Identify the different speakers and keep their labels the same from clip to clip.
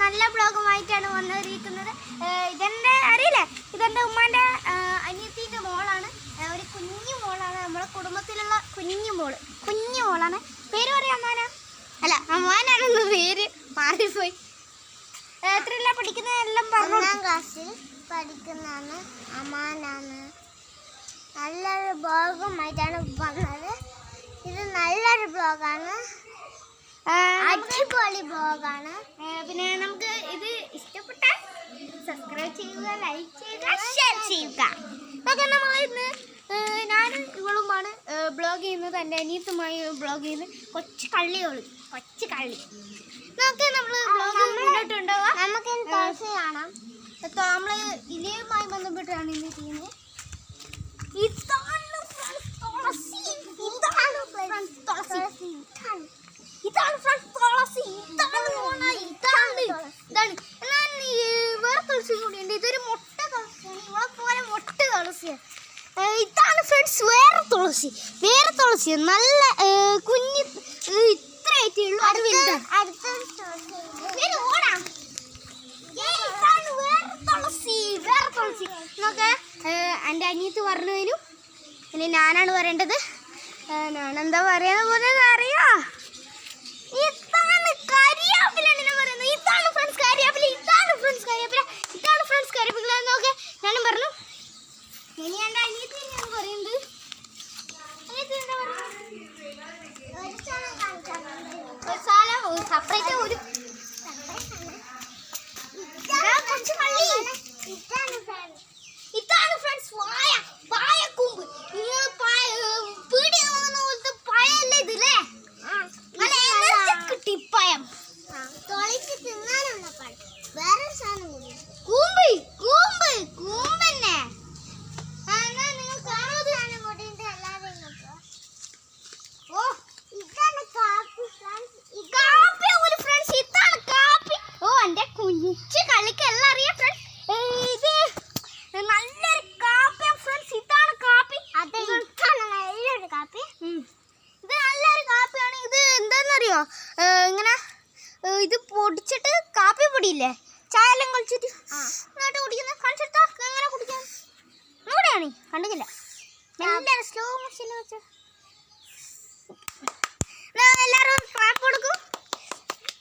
Speaker 1: നല്ല ബ്ലോഗുമായിട്ടാണ് വന്നിരിക്കുന്നത്. ഇതെൻ്റെ അറിയില്ലേ, ഇതെൻ്റെ ഉമ്മാൻ്റെ അനിയത്തിൻ്റെ മോളാണ്. ഒരു കുഞ്ഞു മോളാണ്, നമ്മളെ കുടുംബത്തിലുള്ള കുഞ്ഞു മോളാണ്. പേര് പറയാം അമ്മാന, അല്ല അമ്മാനാണെന്ന് പേര് മാറിപ്പോയി. എത്രയല്ല പഠിക്കുന്നതെല്ലാം പറഞ്ഞു.
Speaker 2: 1ാം ക്ലാസ്സിൽ പഠിക്കുന്നതാണ് അമ്മാനാണ്. നല്ലൊരു ബ്ലോഗുമായിട്ടാണ് വന്നത്. ഇത് നല്ലൊരു ബ്ലോഗാണ്, അടിപൊളി ബ്ലോഗാണ്.
Speaker 1: പിന്നെ നമുക്ക് ഇത് ഇഷ്ടപ്പെട്ടാൽ സബ്സ്ക്രൈബ് ചെയ്യുക, ലൈക്ക് ചെയ്യുക, ഷെയർ ചെയ്യുക. അതൊക്കെ നമ്മൾ ഇന്ന് ഞാനും ഇവളുമാണ് ബ്ലോഗ് ചെയ്യുന്നത്. എൻ്റെ അനിയത്തുമായി ബ്ലോഗ് ചെയ്യുന്നത്. കൊച്ചു കള്ളി. നമുക്ക് നമ്മൾ ബ്ലോഗ് മുന്നോട്ടുണ്ടാവുക.
Speaker 2: നമുക്ക് തുളസി കാണാം.
Speaker 1: നമ്മൾ ഇലയുമായി ബന്ധപ്പെട്ടാണ് ഇന്ന് ചെയ്യുന്നത്. ഇതാണ് തുളസി. വേറെ തുളസി കൂടിയുണ്ട്. ഇതൊരു മൊട്ട തുളസിയാണ്, ഇവളെ പോലെ മൊട്ട തുളസിയാണ്. ഇതാണ് ഫ്രണ്ട്സ് വേറെ തുളസി. നല്ല കുഞ്ഞ് ഇത്രയായിട്ടേ ഉള്ളൂ. അത് വലുതാണ്. വേറെ തുളസി നോക്കെ എൻ്റെ അനിയത്ത് പറഞ്ഞു തരും. ഇനി ഞാനാണ് പറയേണ്ടത്. ഞാനെന്താ പറയാന്ന് പോലെ അറിയോ? ഇതാണ് കരിയാപ്പിലാണ് ഞാൻ പറയുന്നത്. ഇതാണ് ഫ്രണ്ട്സ് കരിയാപ്പില. നോക്കെ ഞാനും പറഞ്ഞു. ഇനി എൻ്റെ അനിയത്തി ഞാൻ പറയുന്നത് സെപ്പറേറ്റ് ഒരു ഇതാണ് ഫ്രണ്ട്സ് പായക്കൂമ്പ്. നിങ്ങൾ പീടി പോലത്തെ പഴല്ലേ ഇതില്ലേ? കിട്ടിപ്പയം
Speaker 2: തിന്നാനുള്ള പഴം. വേറെ സാധനം കൂടി
Speaker 1: കൂമ്പന്നെ.
Speaker 2: നിങ്ങൾ കാണാതെ ഓ ഇതാണ് കാപ്പി
Speaker 1: ഫ്രണ്ട്സ്. ഇതാണ് കാപ്പി. ഓ എൻ്റെ കുഞ്ഞു കളിക്ക് എല്ലാം അറിയാം ഫ്രണ്ട്സ്. ഇത് നല്ലൊരു കാപ്പിയാണ് ഫ്രണ്ട്സ്. ഇതാണ് കാപ്പി.
Speaker 2: അതെ, ഇതാണ് നല്ലൊരു കാപ്പി.
Speaker 1: ഇത് നല്ലൊരു കാപ്പിയാണ്. ഇത് എന്താണെന്നറിയോ? ഇങ്ങനെ ഇത് പൊടിച്ചിട്ട് കാപ്പി പൊടിയില്ലേ, ചായ എല്ലാം കളിച്ചിട്ട് എന്നിട്ട് കുടിക്കുന്ന കാണിച്ചിട്ടോ. എങ്ങനെ കുടിക്കാൻ ഇവിടെയാണ് കണ്ടില്ല. നല്ല സ്ലോ മോഷൻ വെച്ച എല്ലാവരും ക്ലാപ്പ് കൊടുക്കും.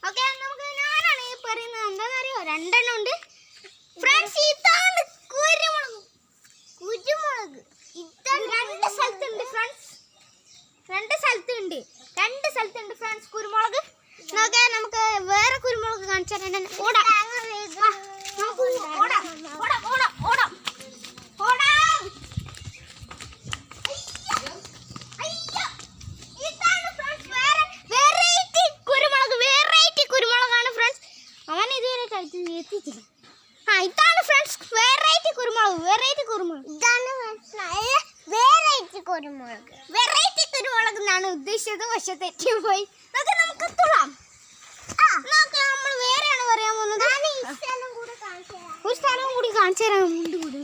Speaker 1: ഓക്കെ, നമുക്ക് ഞാനാണ് ഈ പറയുന്നത്. എന്താണെന്നറിയോ? 2 എണ്ണം ഉണ്ട് ഫ്രണ്ട്സ്. ഇതാണ് കുരുമുളക്. രണ്ട് സ്ഥലത്തുണ്ട് ഫ്രണ്ട്സ്. 2 സ്ഥലത്തുണ്ട് ഫ്രണ്ട്സ് കുരുമുളക്. നോക്കാം, നമുക്ക് വേറെ കുരുമുളക് കാണിച്ചു തരാൻ. കുരുമുളകാണ് ഫ്രണ്ട്സ്. അവൻ ഇതുവരെ എത്തിച്ചില്ല. ഇതാണ് ഫ്രണ്ട്സ് വെറൈറ്റി കുരുമുളക്.
Speaker 2: ഇതാണ് നല്ല വെറൈറ്റി കുരുമുളക്
Speaker 1: എന്നാണ് ഉദ്ദേശിച്ചത്, പക്ഷെ തെറ്റിപ്പോയി. നമുക്ക് തുള്ളാം. നമ്മൾ വേറെയാണ് പറയാൻ പോകുന്നത്. ഒരു സ്ഥലവും കൂടി കാണിച്ചു തരാൻ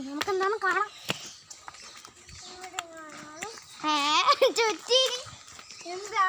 Speaker 1: നമുക്ക് എന്താണ് കാണാം. ചുറ്റി എന്താ